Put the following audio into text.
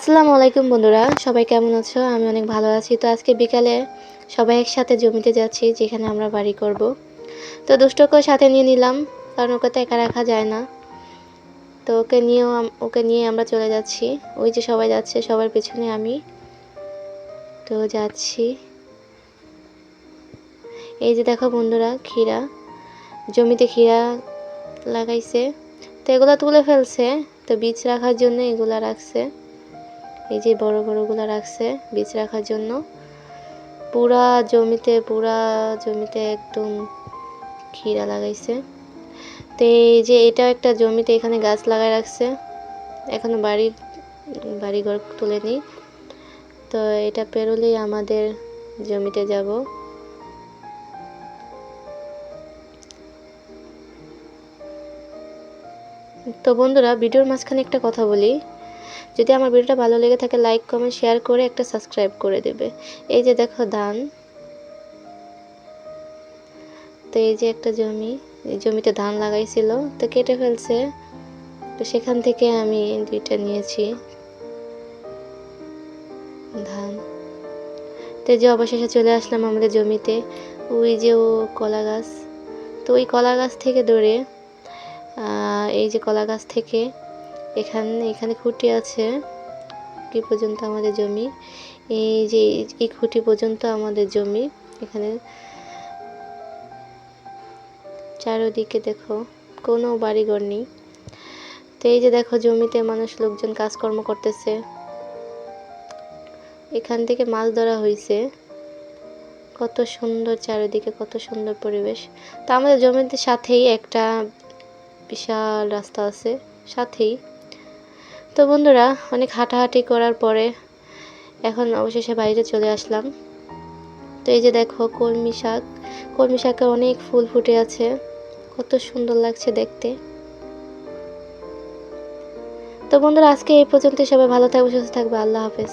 আসসালামু আলাইকুম বন্ধুরা, সবাই কেমন আছো? আমি অনেক ভালো আছি। তো আজকে বিকালে সবাই একসাথে জমিতে যাচ্ছি, যেখানে আমরা বাড়ি করব। তো দুষ্টকেও সাথে নিয়ে নিলাম, কারণ ওকে তো একা রাখা যায় না। তো ওকে নিয়ে আমরা চলে যাচ্ছি। ওই যে সবাই যাচ্ছে, সবার পেছনে আমি তো যাচ্ছি। এই যে দেখো বন্ধুরা, জমিতে ক্ষীরা লাগাইছে। তো এগুলো তুলে ফেলছে, তো বীজ রাখার জন্য এগুলা রাখছে। এই যে বড় বড়গুলো রাখছে বীজ রাখার জন্য। পুরা জমিতে একদম ক্ষীরা লাগাইছে। তো এই যে এটাও একটা জমিতে, এখানে গাছ লাগাই রাখছে। এখনো বাড়িঘর তুলেনি। তো এটা পেরোলেই আমাদের জমিতে যাব। তো বন্ধুরা, ভিডিওর মাঝখানে একটা কথা বলি, যদি আমার ভিডিওটা ভালো লেগে থাকে লাইক কমেন্ট শেয়ার করে একটা সাবস্ক্রাইব করে দেবে। এই যে দেখো ধান। তো এই যে একটা জমি, এই জমিতে ধান লাগাইছিল, তো কেটে ফেলছে। তো সেখান থেকে আমি দুইটা নিয়েছি ধান। তো যে অবশেষে চলে আসলাম আমাদের জমিতে। ওই যে কলা গাছ। তো ওই কলা গাছ থেকে ধরে এই যে কলা গাছ থেকে এখানে খুঁটি আছে কি পর্যন্ত আমাদের জমি। এই যে এই খুঁটি পর্যন্ত আমাদের জমি। এখানে চারিদিকে দেখো কোনো বাড়িঘর নেই। তো এই যে দেখো জমিতে লোকজন কাজকর্ম করতেছে। এখান থেকে মাছ ধরা হয়েছে। কত সুন্দর চারিদিকে, কত সুন্দর পরিবেশ। তো আমাদের জমির সাথেই একটা বিশাল রাস্তা আছে সাথেই। তো বন্ধুরা, অনেক হাঁটাহাঁটি করার পরে এখন অবশেষে বাড়িতে চলে আসলাম। তো এই যে দেখো কলমি শাকে অনেক ফুল ফুটে আছে, কত সুন্দর লাগছে দেখতে। তো বন্ধুরা, আজকে এই পর্যন্ত। সবাই ভালো থাকবে, সুস্থ থাকবে। আল্লাহ হাফেজ।